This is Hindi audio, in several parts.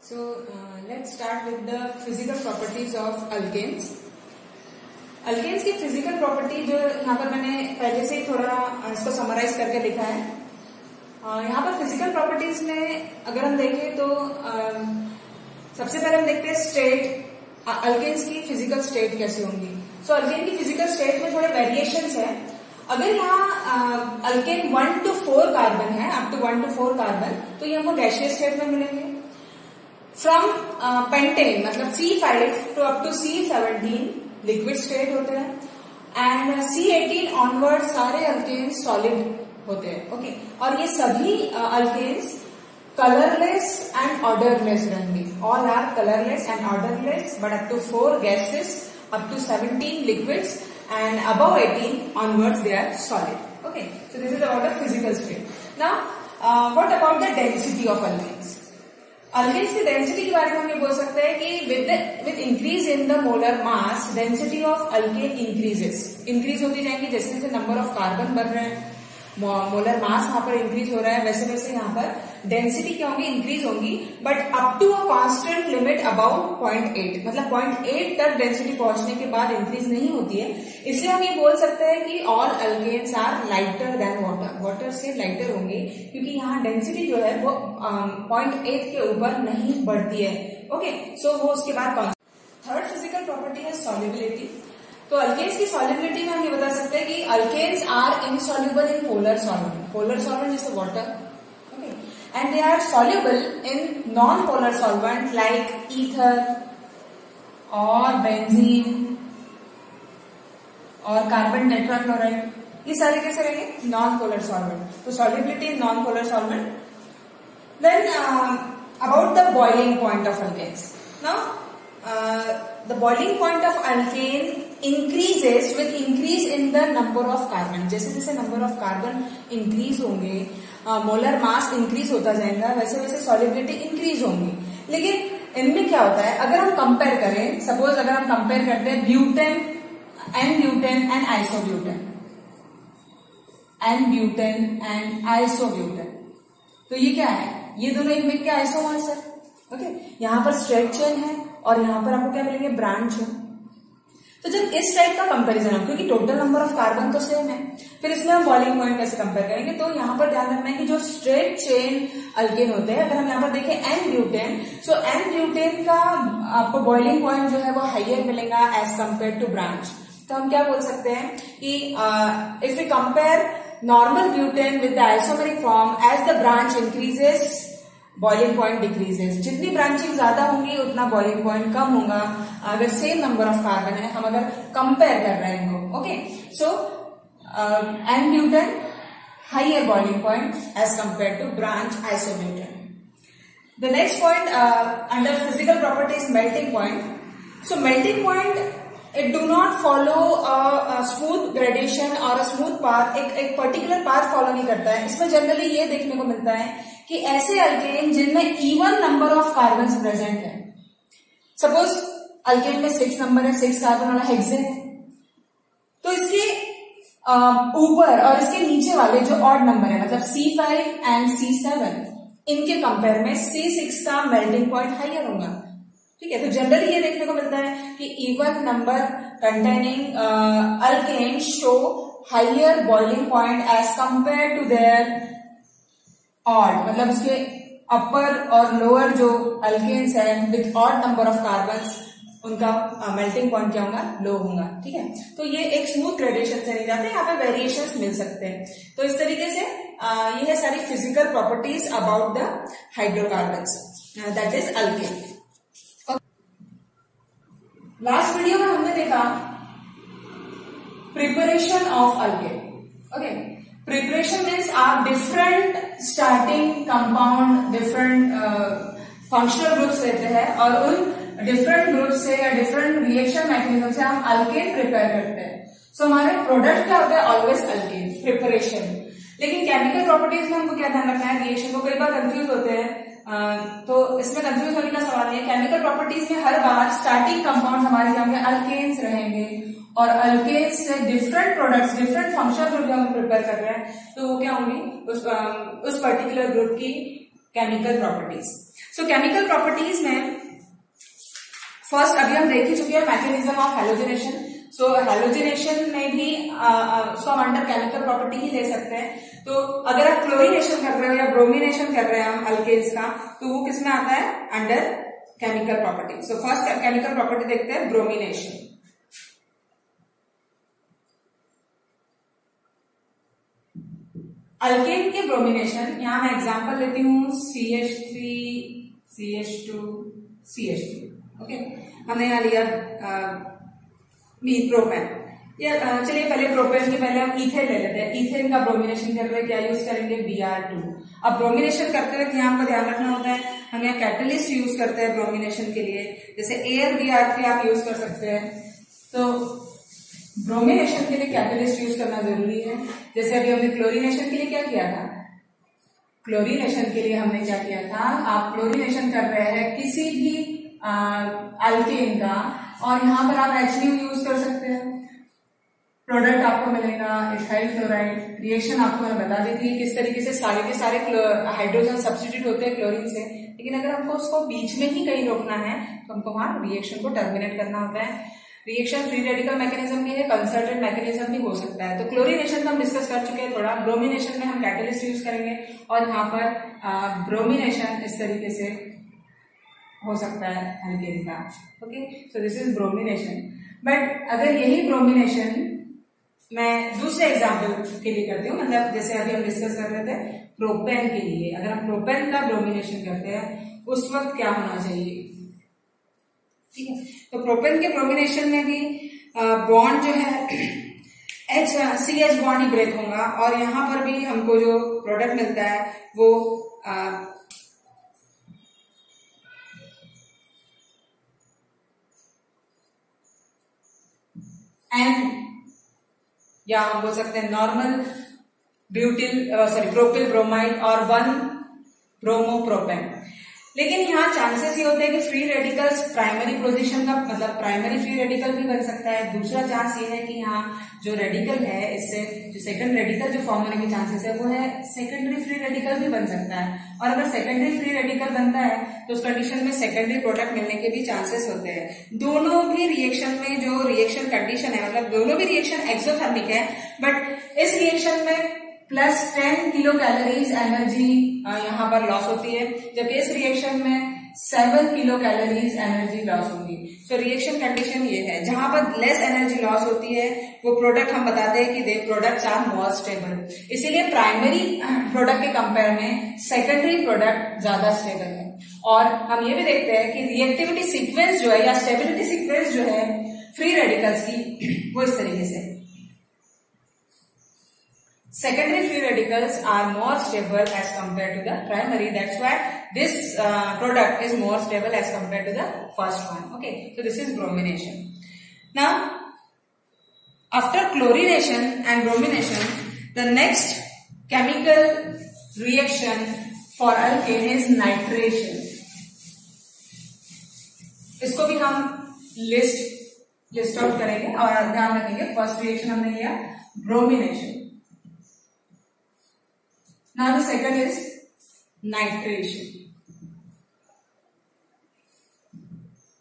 Let's start with the physical properties of alkanes. Alkanes की फिजिकल प्रॉपर्टी जो यहाँ पर मैंने पहले से ही थोड़ा इसको समराइज करके लिखा है। यहाँ पर फिजिकल प्रॉपर्टीज में अगर हम देखें तो सबसे पहले हम देखते हैं स्टेट, अल्केन्स की फिजिकल स्टेट कैसी होंगी। सो अल्केन की फिजिकल स्टेट में थोड़े वेरिएशंस है। अगर यहाँ अल्केन 1 to 4 कार्बन है, अप टू 1 to 4 कार्बन, तो ये हमको गैसियस स्टेट में मिलेंगे। फ्रॉम पेंटेन मतलब C5 to up to C17 liquid state होते हैं एंड C18 ऑनवर्ड सारे अल्केन्स सॉलिड होते हैं। ओके, और ये सभी अल्केन्स कलरलेस एंड ऑर्डरलेस रहेंगे। All are colourless and odourless but up to 4 gases, up to 17 liquids and above 18 onwards they are solid. Okay, so this is about the physical state. Now what about the density of alkanes? Alkanes की डेंसिटी के बारे में हम ये बोल सकते हैं कि with increase in the molar mass density of alkane increase होती जाएंगी। जैसे जैसे नंबर ऑफ कार्बन बढ़ रहे हैं, मोलर मास यहाँ पर इंक्रीज हो रहा है, वैसे वैसे यहाँ पर डेंसिटी क्या होगी, इंक्रीज होंगी, but up to a constant limit about 0.8, मतलब 0.8 तक डेंसिटी पहुंचने के बाद इंक्रीज नहीं होती है। इसलिए हम ये बोल सकते हैं कि all alkanes are lighter than water, water से लाइटर होंगे, क्योंकि यहाँ डेंसिटी जो है वो 0.8 के ऊपर नहीं बढ़ती है। ओके, सो वो उसके बाद थर्ड फिजिकल प्रॉपर्टी है सॉल्युबिलिटी। तो अल्केन्स की सॉल्युबिलिटी में हम ये बता सकते हैं कि alkanes are insoluble in polar solvent जैसे water, okay, and they are soluble in non polar solvent like ether और बेंजीन और कार्बन टेट्राक्लोराइड। ये सारे कैसे रहेंगे, नॉन पोलर सॉल्वेंट। तो solubility in non polar solvent. Then about the boiling point of alkanes. Now the boiling point of alkane increases with increase in the number of carbon। जैसे जैसे number of carbon increase होंगे, मोलर मास increase होता जाएगा, वैसे वैसे solubility increase होंगी। लेकिन इनमें क्या होता है, अगर हम कंपेयर करें, सपोज अगर हम कंपेयर करते हैं butane and isobutane, and isobutane, तो ये क्या है, ये दोनों एक मिलकर आइसोमर्स है। ओके, यहाँ पर स्ट्रेट चेन है और यहाँ पर आपको क्या मिलेंगे, ब्रांच है। तो जब इस टाइप का कंपैरिजन है, क्योंकि टोटल नंबर ऑफ कार्बन तो सेम है, फिर इसमें हम बॉइलिंग पॉइंट कैसे कंपेयर करेंगे, तो यहाँ पर ध्यान रखना है कि जो स्ट्रेट चेन अल्केन होते हैं, अगर हम यहाँ पर देखें एन ब्यूटेन, सो एन ब्यूटेन का आपको बॉइलिंग पॉइंट जो है वो हाइयर मिलेगा एज कम्पेयर टू ब्रांच। तो हम क्या बोल सकते हैं कि if you compare normal butane with the isomeric form, as the branch increases boiling point decreases. जितनी ब्रांचिंग ज्यादा होंगी उतना बॉइलिंग पॉइंट कम होगा। अगर सेम नंबर ऑफ कार्बन है, हम अगर कंपेयर कर रहे हैं इनको, okay, so n butane higher boiling point as compared to branch isobutane. The next point under physical properties melting point. So melting point it do not follow a smooth gradation or a smooth path, एक पर्टिकुलर पाथ फॉलो नहीं करता है। इसमें जनरली ये देखने को मिलता है कि ऐसे अल्केन जिनमें even number of carbon present है, सपोज अल्केन में 6 नंबर है, 6 कार्बन वाला हेक्सेन है, तो इसके ऊपर और इसके नीचे वाले जो ऑड नंबर है, मतलब C5 एंड C7, इनके कंपेयर में C6 का मेल्टिंग पॉइंट हाइयर होगा। ठीक है, तो जनरली ये देखने को मिलता है कि even number containing alkane show higher boiling point as compared to their odd, मतलब उसके अपर और लोअर जो अल्केन्स है with odd number of carbons, उनका मेल्टिंग पॉइंट क्या होगा, लो होगा। ठीक है, तो ये एक स्मूथ ग्रेडेशन से नहीं जाते, यहाँ पे वेरिएशंस मिल सकते हैं। तो इस तरीके से ये है सारी physical properties about the hydrocarbons, that is alkane. Last video में हमने देखा preparation of alkane. Okay, preparation means आप different starting compound, different functional groups लेते हैं और उन डिफरेंट ग्रुप से या डिफरेंट रिएक्शन मैकेनिज्म से हम अल्केन प्रिपेयर करते हैं। सो हमारे प्रोडक्ट क्या होता है, ऑलवेज अल्केन प्रिपरेशन। लेकिन केमिकल प्रॉपर्टीज में हमको क्या ध्यान रखना है, रिएक्शन को कई बार कंफ्यूज होते हैं, तो इसमें कंफ्यूज होने का सवाल नहीं है। केमिकल प्रॉपर्टीज में हर बार स्टार्टिंग कंपाउंड हमारे क्या होंगे, अल्केन्स रहेंगे, और अल्केन्स से different products, different functional group जो हम प्रिपेयर कर रहे हैं, तो वो क्या होंगी, उस पर्टिकुलर ग्रुप की केमिकल प्रॉपर्टीज। सो केमिकल प्रॉपर्टीज में फर्स्ट अभी हम देख ही चुके हैं mechanism of halogenation. So halogenation में भी उसको हम अंडर केमिकल प्रॉपर्टी ही ले सकते हैं। तो अगर आप क्लोरीनेशन कर रहे हो या ब्रोमिनेशन कर रहे हैं हम अल्केन्स का, तो वो किस में आता है? Under chemical property. So first chemical property देखते हैं ब्रोमिनेशन। अल्केन के ब्रोमिनेशन, यहां मैं एग्जांपल लेती हूं CH3 CH2 CH3। ओके, हमने यहाँ लिया प्रोपेन। चलिए पहले प्रोपेन के पहले हम इथेन ले लेते हैं। इथेन का ब्रोमिनेशन कर रहे हैं, क्या यूज करेंगे? Br2। अब ब्रोमिनेशन करते वक्त यहाँ पर ध्यान रखना होता है, हम यहाँ कैटलिस्ट यूज करते हैं ब्रोमिनेशन के लिए, जैसे ArBr3 आप यूज कर सकते हैं। तो ब्रोमिनेशन के लिए कैटलिस्ट यूज करना जरूरी है। जैसे अभी हमने क्लोरीनेशन के लिए क्या किया था? क्लोरीनेशन के लिए हमने क्या किया था? आप क्लोरीनेशन कर रहे हैं किसी भी अल्केन का, और यहाँ पर आप HNO यूज कर सकते हैं। प्रोडक्ट आपको मिलेगा इथाइल क्लोराइड। रिएक्शन आपको मैं बता दी थी किस तरीके से सारे के सारे हाइड्रोजन सब्स्टिट्यूट होते हैं क्लोरीन से। लेकिन अगर हमको उसको बीच में ही कहीं रोकना है तो हमको वहां रिएक्शन को टर्मिनेट करना होता है। रिएक्शन फ्री रेडिकल मैकेनिज्म भी है, कंसर्टेड मैकेनिज्म भी हो सकता है। तो क्लोरीनेशन का हम डिस्कस कर चुके हैं थोड़ा। ब्रोमिनेशन में हम कैटलिस्ट यूज करेंगे, और यहाँ पर ब्रोमिनेशन इस तरीके से हो सकता है अल्केन का। Okay, so this is bromination. But अगर यही ब्रोमिनेशन मैं दूसरे एग्जाम्पल के लिए करती हूँ, मतलब जैसे अभी हम डिस्कस कर रहे थे प्रोपेन के लिए, अगर हम प्रोपेन का ब्रोमिनेशन करते हैं उस वक्त क्या होना चाहिए? ठीक है, तो प्रोपेन के ब्रोमिनेशन में भी बॉन्ड जो है CH बॉन्ड ही ब्रेक होगा, और यहां पर भी हमको जो प्रोडक्ट मिलता है वो एन, या हम बोल सकते हैं नॉर्मल प्रोपिल ब्रोमाइड और 1 ब्रोमोप्रोपेन। लेकिन यहाँ चांसेस ये होते हैं कि फ्री रेडिकल्स प्राइमरी पोजीशन का, मतलब प्राइमरी फ्री रेडिकल भी बन सकता है। दूसरा चांस ये है कि यहाँ जो रेडिकल है, इससे जो सेकंड रेडिकल जो फॉर्म होने के चांसेस है वो है सेकेंडरी फ्री रेडिकल भी बन सकता है। और अगर सेकेंडरी फ्री रेडिकल बनता है तो उस कंडीशन में सेकेंडरी प्रोडक्ट मिलने के भी चांसेस होते हैं। दोनों भी रिएक्शन में जो रिएक्शन कंडीशन है, मतलब दोनों भी रिएक्शन एक्सोथर्मिक है, बट इस रिएक्शन में प्लस 10 किलो कैलोरीज एनर्जी यहाँ पर लॉस होती है, जबकि इस रिएक्शन में 7 किलो कैलोरीज एनर्जी लॉस होगी। सो रिएक्शन कंडीशन ये है, जहां पर लेस एनर्जी लॉस होती है वो प्रोडक्ट हम बताते हैं कि दे प्रोडक्ट्स आर मोर स्टेबल। इसीलिए प्राइमरी प्रोडक्ट के कंपेयर में सेकेंडरी प्रोडक्ट ज्यादा स्टेबल है। और हम ये भी देखते हैं कि रिएक्टिविटी सीक्वेंस जो है या स्टेबिलिटी सीक्वेंस जो है फ्री रेडिकल्स की, वो इस तरीके से secondary free radicals are more stable as compared to the primary. That's why this product is more stable as compared to the first one. Okay, so this is bromination. Now, after chlorination and bromination, the next chemical reaction for alkane is nitration. इसको भी हम लिस्ट आउट करेंगे और ध्यान रखेंगे। फर्स्ट रिएक्शन हमने लिया bromination. Now the second is nitration.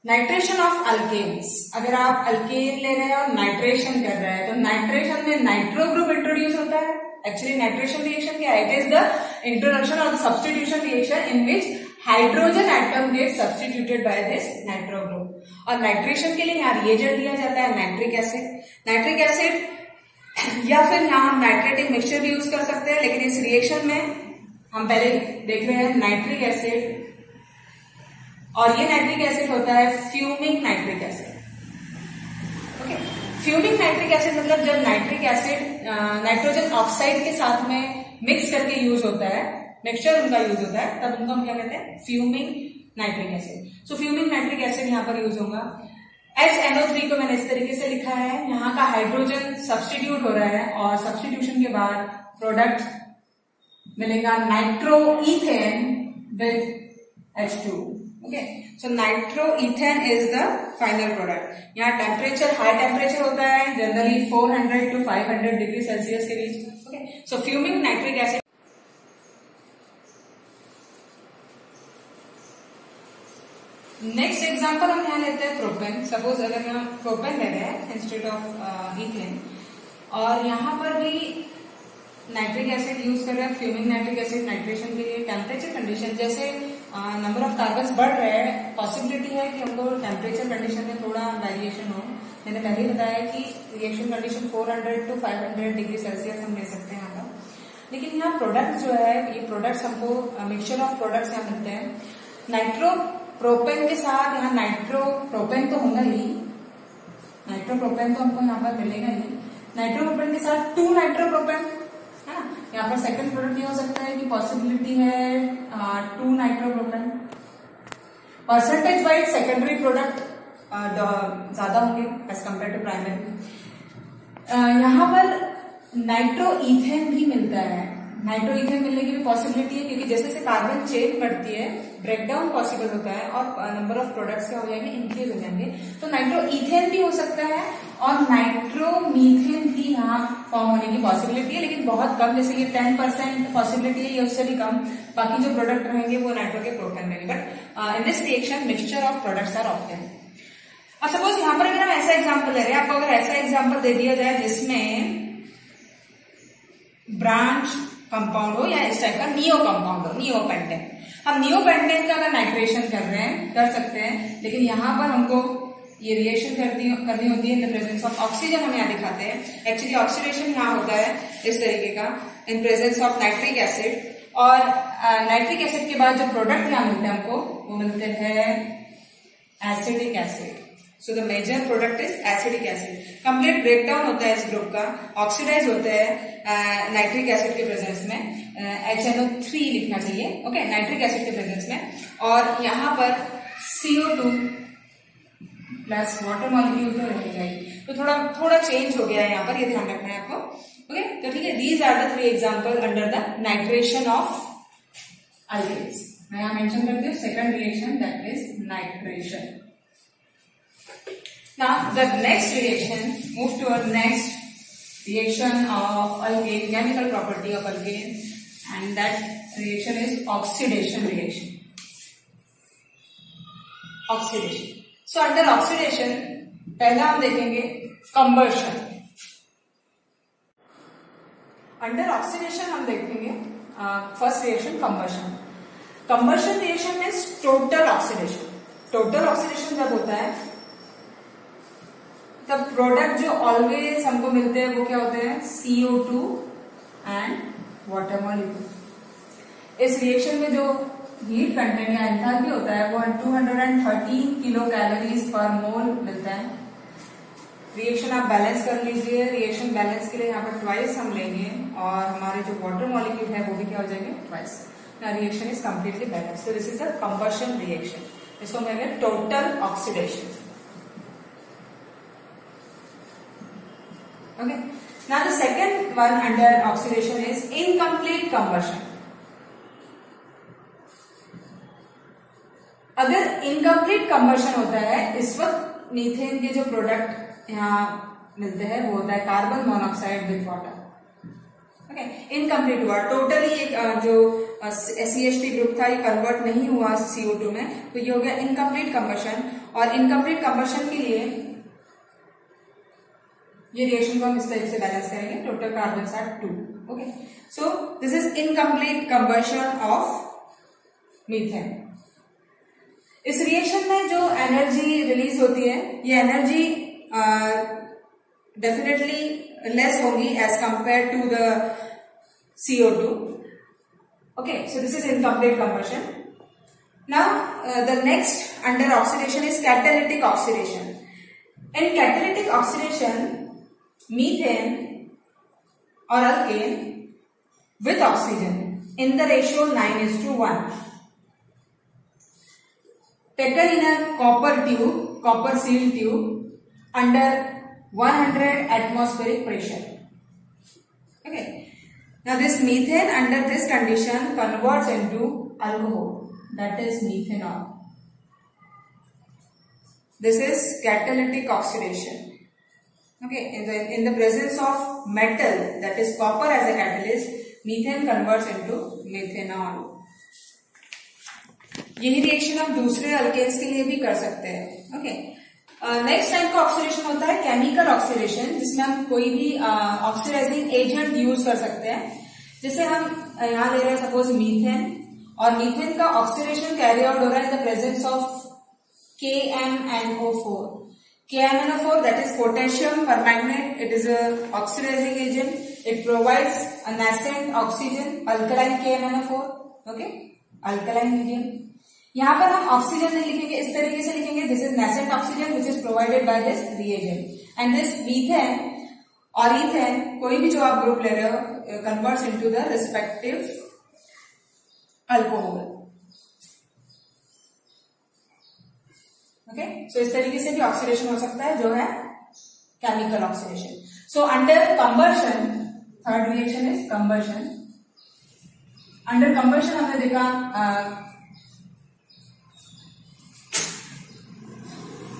Nitration of alkanes. अगर आप अल्केन ले रहे हैं और नाइट्रेशन कर रहे हैं तो नाइट्रेशन में नाइट्रो ग्रुप इंट्रोड्यूस होता है। एक्चुअली नाइट्रेशन रिएक्शन क्या है? इट इज द इंट्रोडक्शन और the substitution reaction in which hydrogen atom get substituted by this nitro group. और नाइट्रेशन के लिए यहाँ रिएजेंट दिया जाता है नाइट्रिक एसिड। नाइट्रिक एसिड या फिर यहाँ हम नाइट्रेटिक मिक्सचर भी यूज कर सकते हैं, लेकिन इस रिएक्शन में हम पहले देख रहे हैं नाइट्रिक एसिड, और ये नाइट्रिक एसिड होता है fuming nitric acid. Okay, fuming nitric acid मतलब जब नाइट्रिक एसिड नाइट्रोजन ऑक्साइड के साथ में मिक्स करके यूज होता है, मिक्सचर उनका यूज होता है, तब उनको हम क्या कहते हैं? Fuming nitric acid. So fuming nitric acid यहाँ पर यूज होगा। HNO3 को मैंने इस तरीके से लिखा है, यहाँ का हाइड्रोजन सब्स्टिट्यूट हो रहा है और सब्स्टिट्यूशन के बाद प्रोडक्ट मिलेगा nitroethane with H2। Okay, so nitroethane is the final product. यहाँ टेम्परेचर हाई टेम्परेचर होता है, जनरली 400 to 500 डिग्री सेल्सियस के बीच। Okay, so fuming nitric acid next example हम यहाँ लेते हैं प्रोपेन। सपोज अगर यहाँ प्रोपेन ले रहे हैं इंस्टेड ऑफ इथेन, और यहाँ पर भी नाइट्रिक एसिड यूज कर रहे हैं, फ्यूमिंग नाइट्रिक एसिड नाइट्रेशन के लिए। टेम्परेचर कंडीशन जैसे नंबर ऑफ कार्बन्स बढ़ रहे हैं, पॉसिबिलिटी है कि हमको टेम्परेचर कंडीशन में थोड़ा वेरिएशन हो। मैंने पहले ही बताया कि reaction condition 400 to 500 degree Celsius हम ले सकते हैं यहाँ पर। लेकिन यहाँ प्रोडक्ट जो है, ये प्रोडक्ट्स हमको मिक्सचर ऑफ प्रोडक्ट्स यहाँ मिलते हैं। नाइट्रो प्रोपेन के साथ यहाँ नाइट्रो प्रोपेन तो होगा ही, नाइट्रो प्रोपेन तो हमको यहाँ पर मिलेगा ही। नाइट्रो प्रोपेन के साथ 2 नाइट्रो प्रोपेन है ना। यहाँ पर सेकंड प्रोडक्ट ये हो सकता है कि पॉसिबिलिटी है 2 nitro propane. Percentage wise secondary product ज्यादा होंगे एज कम्पेयर टू प्राइमरी। यहाँ पर नाइट्रो इथेन भी मिलता है। नाइट्रो इथेन मिलने की भी पॉसिबिलिटी है, क्योंकि जैसे जैसे कार्बन चेन बढ़ती है ब्रेकडाउन पॉसिबल होता है और नंबर ऑफ प्रोडक्ट्स क्या हो जाएंगे, इंक्रीज हो जाएंगे। तो नाइट्रो इथेन भी हो सकता है और नाइट्रो मीथेन भी यहाँ फॉर्म होने की पॉसिबिलिटी है, लेकिन बहुत कम, जैसे ये 10% पॉसिबिलिटी है, ये उससे भी कम। बाकी जो प्रोडक्ट रहेंगे वो नाइट्रो के प्रोपेन में। But in this reaction mixture of products are obtain. और सपोज यहाँ पर अगर हम ऐसा एग्जाम्पल ले रहे हैं, आपको अगर ऐसा एग्जाम्पल दे दिया जाए जिसमें ब्रांच कंपाउंड हो या इस टाइप का नियो कंपाउंड हो, नियोपेंटेन। हम नियोपेंटेन का अगर नाइट्रेशन कर रहे हैं, कर सकते हैं, लेकिन यहाँ पर हमको ये रिएक्शन करनी होती है in the presence of oxygen. हम यहाँ दिखाते हैं एक्चुअली ऑक्सीडेशन यहाँ होता है इस तरीके का इन प्रेजेंस ऑफ नाइट्रिक एसिड। और नाइट्रिक एसिड के बाद जो प्रोडक्ट यहाँ मिलते हैं हमको, वो मिलते हैं acetic acid. So the major product is acetic acid. Complete breakdown होता है इस ग्रुप का, ऑक्सीडाइज होता है नाइट्रिक एसिड के प्रेजेंस में। HNO3 लिखना चाहिए, ओके, नाइट्रिक एसिड के प्रेजेंस में। और यहाँ पर CO2 प्लस वाटर मॉलिक्यूल तो रहेगा ही, तो थोड़ा चेंज हो गया है यहाँ पर, ये ध्यान रखना है आपको। ओके, तो ठीक है, these are the 3 example under the nitration of alkanes. मैं यहाँ मेंशन करती हूँ second reaction, that is nitration. Now the next reaction, move to our next reaction of alkane, chemical property of alkane, and that reaction is oxidation reaction. Oxidation. So under oxidation, पहला हम देखेंगे combustion. Under oxidation हम देखेंगे first reaction combustion. Combustion reaction means total oxidation. Total oxidation जब होता है तब प्रोडक्ट जो ऑलवेज हमको मिलते हैं वो क्या होते हैं, CO2 एंड वाटर मॉलिक्यूल। इस रिएक्शन में जो हीट कंटेंट या एंथैल्पी होता है वो 213 किलो कैलोरीज पर मोल मिलता है। रिएक्शन आप बैलेंस कर लीजिए, रिएक्शन बैलेंस के लिए यहाँ पर ट्वाइस हम लेंगे और हमारे जो वाटर मॉलिक्यूल है वो भी क्या हो जाएंगे, twice. Reaction is completely balance. तो this is a combustion reaction, इसको कहेंगे total oxidation. Okay. Now the second one under oxidation is incomplete combustion. अगर incomplete combustion होता है, इस वक्त मीथेन के जो प्रोडक्ट यहाँ मिलते हैं वो होता है carbon monoxide with water. Okay, incomplete हुआ, टोटली एक जो CH3 ग्रुप था ये कन्वर्ट नहीं हुआ CO2 में, तो ये हो गया इनकम्प्लीट कंबशन। और इनकम्प्लीट कंबशन के लिए ये रिएक्शन को हम इस तरीके से बैलेंस करेंगे, total carbon are 2। Okay, so this is incomplete combustion of methane. इस रिएक्शन में जो एनर्जी रिलीज होती है, ये एनर्जी डेफिनेटली लेस होगी as compared to the CO2। Okay, so this is incomplete combustion. Now the next under oxidation is catalytic oxidation. In catalytic oxidation methane or alkane with oxygen in the ratio 9:1 taken in a copper tube, copper sealed tube under 100 atmospheric pressure. Okay, now this methane under this condition converts into alcohol, that is methanol. This is catalytic oxidation. Okay, in the presence of metal, that is copper as a catalyst, methane converts into methanol. यही रिएक्शन हम दूसरे अल्केन्स के लिए भी कर सकते हैं। ओके, नेक्स्ट टाइप का ऑक्सीडेशन होता है केमिकल ऑक्सीडेशन, जिसमें हम कोई भी ऑक्सीडाइजिंग एजेंट यूज कर सकते हैं। जैसे हम यहाँ ले रहे हैं सपोज मीथेन, और मीथेन का ऑक्सीडेशन कैरी आउट हो रहा है in the presence of KMNO4. KMNO4, that is potassium permanganate. It is a oxidizing agent. It provides a nascent oxygen, alkaline KMNO4. Okay, alkaline medium. यहाँ पर हम ऑक्सीजन नहीं लिखेंगे, इस तरीके से लिखेंगे, this is nascent oxygen which is provided by this reagent. And this methane और ईथेन, कोई भी जो आप ग्रुप ले रहे हो, converts into the respective alcohol. Okay, so इस तरीके से भी ऑक्सीडेशन हो सकता है जो है chemical oxidation. So under combustion, third reaction is combustion. Under combustion हमने देखा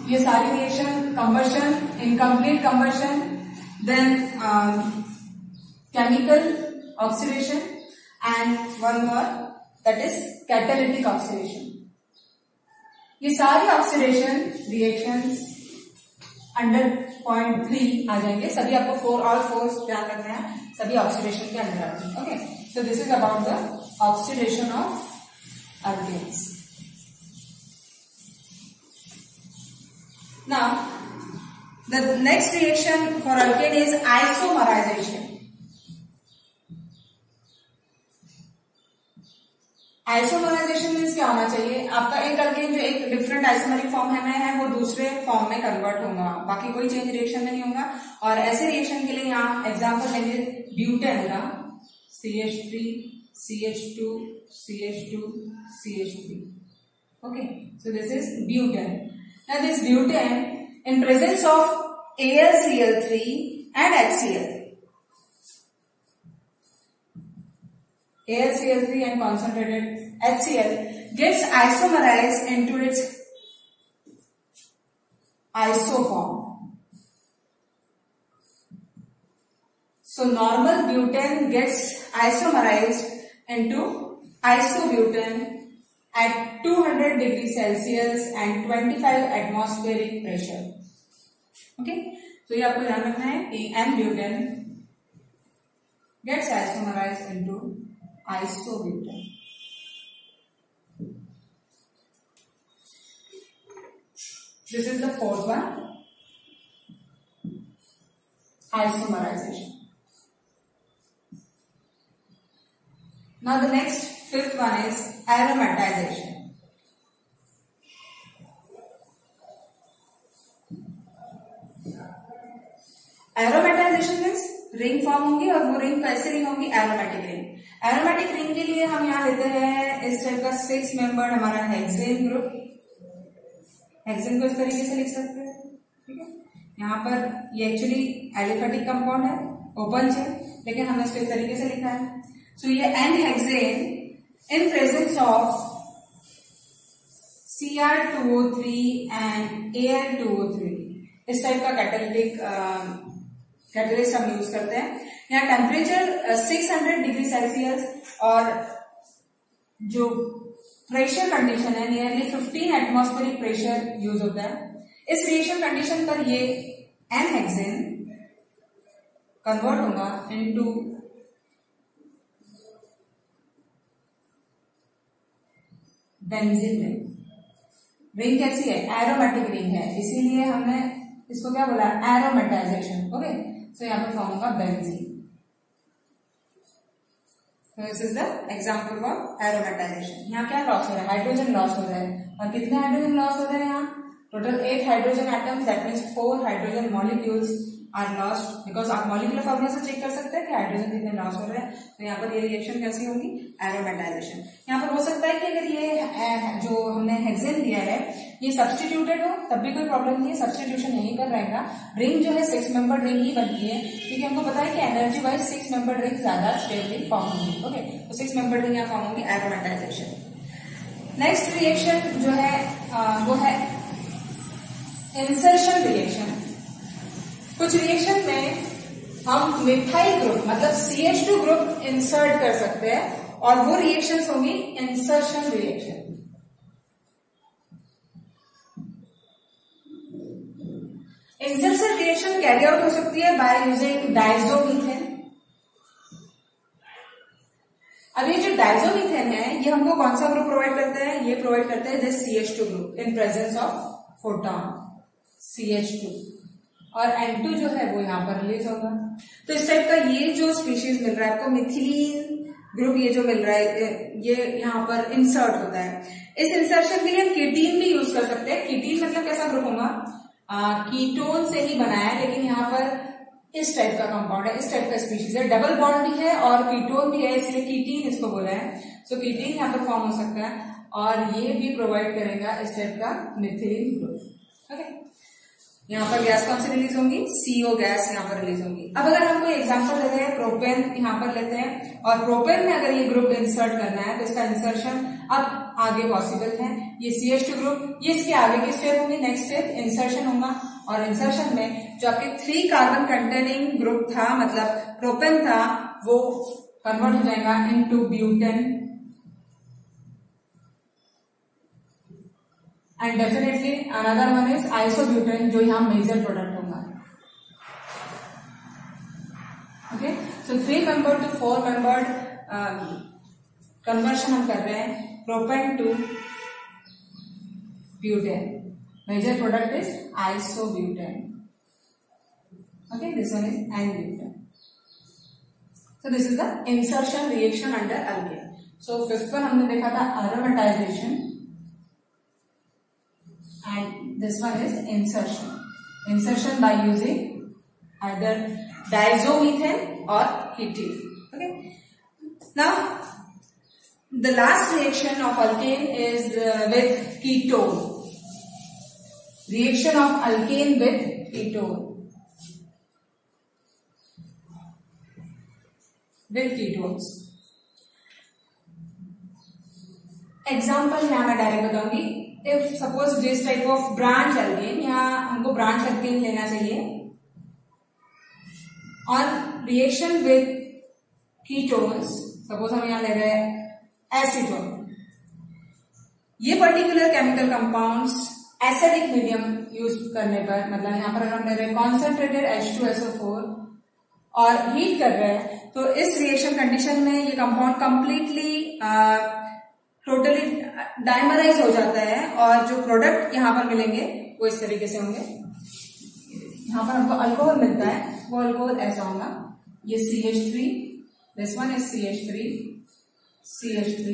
ये सारी reaction, combustion, incomplete combustion, then chemical oxidation and one more that is catalytic oxidation. ये सारी ऑक्सीडेशन रिएक्शंस अंडर पॉइंट 3 आ जाएंगे। सभी आपको ऑल फोर्स ध्यान रखना है, सभी ऑक्सीडेशन के अंदर आते हैं। Okay, so this is about the oxidation of alkanes. Now the next reaction for alkane is isomerization. Isomerization means क्या होना चाहिए, आपका एक अल्केन जो एक डिफरेंट आइसोमरिक फॉर्म में है वो दूसरे फॉर्म में कन्वर्ट होगा, बाकी कोई चेंज रिएक्शन में नहीं होगा। और ऐसे रिएक्शन के लिए यहाँ एग्जांपल लेंगे ब्यूटेन का, CH3 CH2 CH2 CH3। Okay, so this is butane. Now this butane in presence of AlCl3 and HCl, AlCl3 and concentrated HCl gets isomerized into its isoform. So normal butane gets isomerized into isobutane at 200 degrees Celsius and 25 atmospheric pressure. Okay, so ये आपको ध्यान रखना है कि N-butane gets isomerized into isobutane. This is the fourth one, isomerization. Now the next fifth one is aromatization. Aromatization means ring form होगी, और वो रिंग कैसे रिंग होगी, एरोमेटिक रिंग। एरोमेटिक रिंग के लिए हम यहाँ लेते हैं इस टाइप का 6 मेंबर हमारा हेक्सेन ग्रुप। हेक्सेन को इस तरीके से लिख सकते हैं, ठीक है। यहाँ पर ये एक्चुअली एलिफेटिक कंपाउंड है, ओपन चेन, लेकिन हमने इसको इस तरीके से लिखा है। सो ये n hexane in presence of Cr2O3 and Al2O3, इस टाइप का कैटालिटिक कैटलिस्ट हम यूज करते हैं। यहाँ टेम्परेचर 600 डिग्री सेल्सियस और जो प्रेशर कंडीशन है नियरली 15 एटमॉस्फेरिक प्रेशर यूज होता है। इस रिएक्शन कंडीशन पर ये एन हेक्सेन कन्वर्ट होगा इनटू बेंजीन रिंग। रिंग कैसी है, एरोमेटिक रिंग है, इसीलिए हमने इसको क्या बोला, एरोमेटाइजेशन। ओके, सो यहाँ पे फॉर्म होगा benzene. This is the example for aromatisation. यहाँ क्या लॉस हो रहा है, हाइड्रोजन लॉस हो रहा है, और कितने हाइड्रोजन लॉस हो रहे हैं यहाँ, total 8 hydrogen atoms, that means 4 hydrogen molecules are lost, because आप मॉलिक्यूलर फॉर्मूला से चेक कर सकते हैं कि हाइड्रोजन कितने लॉस हो रहे हैं। तो यहाँ पर ये रिएक्शन कैसी होगी, एरोमेटाइजेशन। यहाँ पर हो सकता है कि अगर ये जो हमने हेक्सेन दिया है ये सब्सटीट्यूटेड हो तब भी कोई प्रॉब्लम नहीं है, सब्सटीट्यूशन यहीं पर रहेगा। रिंग जो है 6 मेंबर रिंग ही बनती है, क्योंकि हमको पता है कि एनर्जी वाइज 6 मेंबर रिंग ज्यादा स्टेबली फॉर्म होगी। ओके, तो 6 मेंबर रिंग यहाँ फॉर्म होगी, एरोमेटाइजेशन। नेक्स्ट रिएक्शन जो है वो है इंसर्शन रिएक्शन। कुछ रिएक्शन में हम मिथाइल ग्रुप मतलब CH2 ग्रुप इंसर्ट कर सकते हैं, और वो रिएक्शंस होंगी insertion reaction. Insertion reaction carry out हो सकती है बाय यूजिंग डायजोमीथेन। अब ये जो डायजोमीथेन है ये हमको कौन सा ग्रुप प्रोवाइड करता है, ये प्रोवाइड करता है this CH2 group in presence of photon CH2 और N2 जो है वो यहाँ पर रिलीज होगा। तो इस टाइप का ये जो स्पीशीज मिल रहा है आपको मिथिलीन ग्रुप, ये जो मिल रहा है ये यहाँ पर इंसर्ट होता है। इस इंसर्शन के लिए हम कीटीन भी यूज कर सकते हैं। कीटीन मतलब कैसा ग्रुप होगा, कीटोन से ही बना है, लेकिन यहाँ पर इस टाइप का कंपाउंड है, इस टाइप का स्पीशीज है, डबल बॉन्ड भी है और कीटोन भी है, इसलिए कीटीन इसको बोला है। सो कीटीन यहाँ पर फॉर्म हो सकता है और ये भी प्रोवाइड करेगा इस टाइप का मिथिलीन ग्रुप। ओके, यहाँ पर गैस कौन सी रिलीज होंगी, CO गैस यहाँ पर रिलीज होंगी। अब अगर हम कोई एग्जांपल लेते हैं, प्रोपेन यहाँ पर लेते हैं और प्रोपेन में अगर ये ग्रुप इंसर्ट करना है तो इसका इंसर्शन अब आगे पॉसिबल है। ये CH2 ग्रुप, ये इसके आगे की स्टेप होगी, नेक्स्ट स्टेप इंसर्शन होगा और इंसर्शन में जो आपके 3 कार्बन कंटेनिंग ग्रुप था, मतलब प्रोपेन था, वो कन्वर्ट हो जाएगा into butane and definitely another one is isobutane जो यहाँ मेजर प्रोडक्ट होगा। Okay, so 3 member to 4 membered conversion हम कर रहे हैं, propane to butane, major product is isobutane. Okay, this one is N-butane. So this is the insertion reaction under alkane. So fifth one हमने देखा था aromatization and this one is insertion. Insertion by using either diazomethane or ketene. Okay. Now the last reaction of alkane is with ketone. Reaction of alkane with ketone. With ketones. Example यहाँ मैं डायरेक्ट बताऊंगी। If suppose this type of branch alkane, यहाँ हमको branch alkane लेना चाहिए और reaction with ketones, suppose हम यहाँ ले रहे हैं एसीटोन। ये particular chemical compounds acidic medium use करने पर, मतलब यहाँ पर हम ले रहे हैं कॉन्सेंट्रेटेड H2SO4 और हीट कर रहे हैं, तो इस रिएक्शन कंडीशन में ये कंपाउंड कंप्लीटली टोटली डाइमराइज हो जाता है और जो प्रोडक्ट यहाँ पर मिलेंगे वो इस तरीके से होंगे। यहाँ पर हमको अल्कोहल मिलता है, वो अल्कोहल ऐसा होगा, ये CH3, this one is CH3, CH3,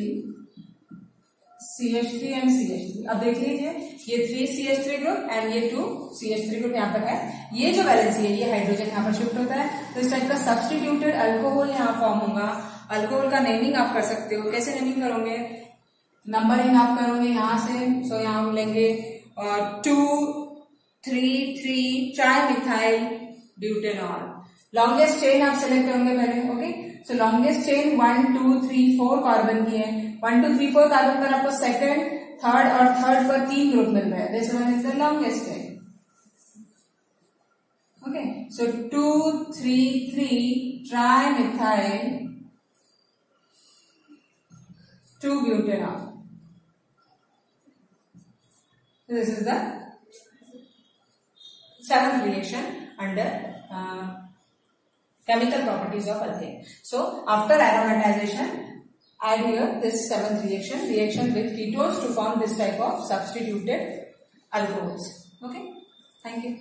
CH3 and CH3। अब देख लीजिए ये 3 CH3 ग्रुप एंड ये 2 CH3 ग्रुप यहाँ पर है। ये जो वैलेंसी है ये हाइड्रोजन यहाँ पर शिफ्ट होता है, तो इस टाइप का सब्स्टिट्यूटेड अल्कोहल यहाँ फॉर्म होगा। अल्कोहल का नेमिंग आप कर सकते हो, कैसे नेमिंग करोगे, नंबरिंग आप करोगे यहाँ से। सो यहाँ हम लेंगे 2 3 3 ट्राइमिथाइल ब्यूटेनॉल। लॉन्गेस्ट चेन आप सेलेक्ट करोगे पहले। ओके, सो लॉन्गेस्ट चेन 1 2 3 4 कार्बन की है। 1 2 3 4 कार्बन पर आपको सेकंड, थर्ड और थर्ड पर 3 ग्रुप मिल रहा है, this one is the longest chain. Okay, so 2 3 3 trimethyl 2 butanol, this is the 7th reaction under chemical properties of alkane. So after aromatization, add here this 7th reaction with ketones to form this type of substituted alcohols. Okay, thank you.